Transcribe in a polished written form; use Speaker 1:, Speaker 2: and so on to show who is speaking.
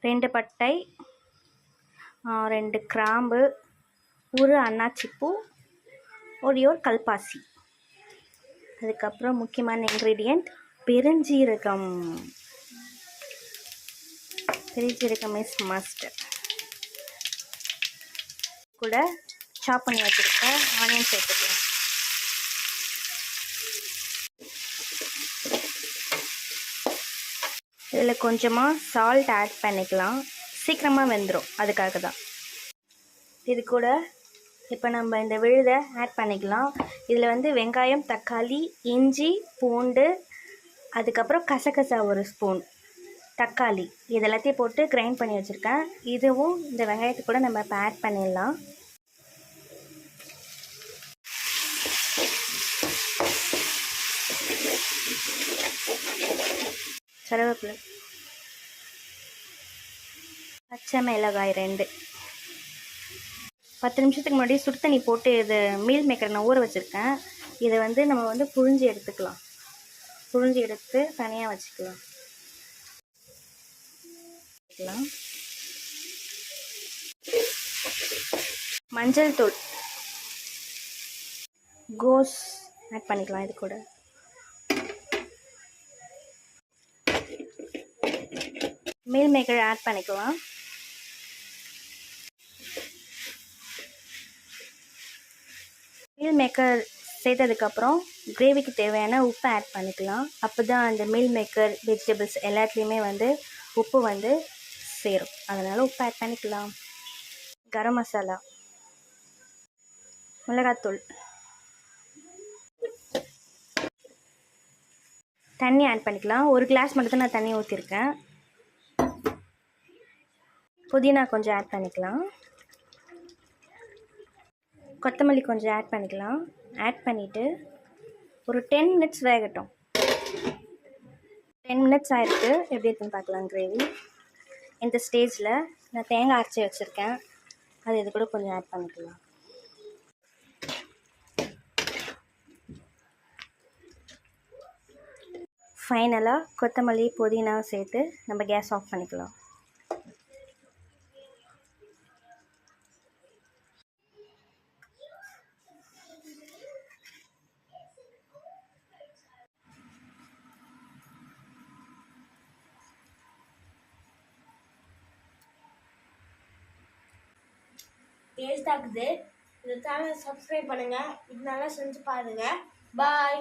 Speaker 1: 2 பட்டை, 2 கிராம்பு, ஒரு அன்னாச்சிப்பூ, ஒரே ஒரு கல்பாசி. அதுக்கப்புறம் முக்கியமான இன்க்ரீடியண்ட் பெருஞ்சீரகம். பெருஞ்சீரகம் இஸ் மஸ்ட். கூட சாப் பண்ணி வச்சுருக்க ஆனியன் சேர்த்துக்கலாம். இதில் கொஞ்சமாக சால்ட் ஆட் பண்ணிக்கலாம், சீக்கிரமாக வெந்துடும், அதுக்காக தான். இது கூட இப்போ நம்ம இந்த விழுதை ஆட் பண்ணிக்கலாம். இதில் வந்து வெங்காயம், தக்காளி, இஞ்சி, பூண்டு, அதுக்கப்புறம் கசகசா ஒரு ஸ்பூன், தக்காளி, இது எல்லாத்தையும் போட்டு கிரைண்ட் பண்ணி வச்சுருக்கேன். இதுவும் இந்த வெங்காயத்தை கூட நம்ம இப்போ ஆட் பண்ணிடலாம். கருவேப்பிலை, பச்சை மிளகாய் 2. 10 நிமிஷத்துக்கு முன்னாடி சுடு தண்ணி போட்டு இது மீல் மேக்கர் நான் ஊற வச்சுருக்கேன். இதை வந்து நம்ம வந்து புழிஞ்சி எடுத்துக்கலாம். புழிஞ்சி எடுத்து தனியாக வச்சுக்கலாம். மஞ்சள் தூள், கோஸ் ஆட் பண்ணிக்கலாம். இது கூட மீல் மேக்கர் ஆட் பண்ணிக்கலாம். மீல் மேக்கர் சேர்த்ததுக்கப்புறம் கிரேவிக்கு தேவையான உப்பை ஆட் பண்ணிக்கலாம். அப்போ தான் அந்த மீல் மேக்கர் வெஜிடபிள்ஸ் எல்லாத்துலேயுமே வந்து உப்பு வந்து சேரும். அதனால் உப்பு ஆட் பண்ணிக்கலாம். கரம் மசாலா, மிளகாத்தூள், தண்ணி ஆட் பண்ணிக்கலாம். 1 கிளாஸ் மட்டும் தான் நான் தண்ணி ஊற்றிருக்கேன். புதினா கொஞ்சம் ஆட் பண்ணிக்கலாம். கொத்தமல்லி கொஞ்சம் ஆட் பண்ணிக்கலாம். ஆட் பண்ணிவிட்டு ஒரு 10 மினிட்ஸ் வேகட்டும். 10 மினிட்ஸ் ஆகிருக்கு. எப்படி இருக்குன்னு பார்க்கலாம். கிரேவி இந்த ஸ்டேஜில் நான் தேங்காய் அரைச்சி வச்சுருக்கேன், அது இது கூட கொஞ்சம் ஆட் பண்ணிக்கலாம். ஃபைனலாக கொத்தமல்லி, புதினா சேர்த்து நம்ம கேஸ் ஆஃப் பண்ணிக்கலாம்.
Speaker 2: டேஸ்டாக இருக்குது. இந்த சேனலை சப்ஸ்கிரைப் பண்ணுங்கள். இது நல்லா செஞ்சு பாருங்கள். பாய்.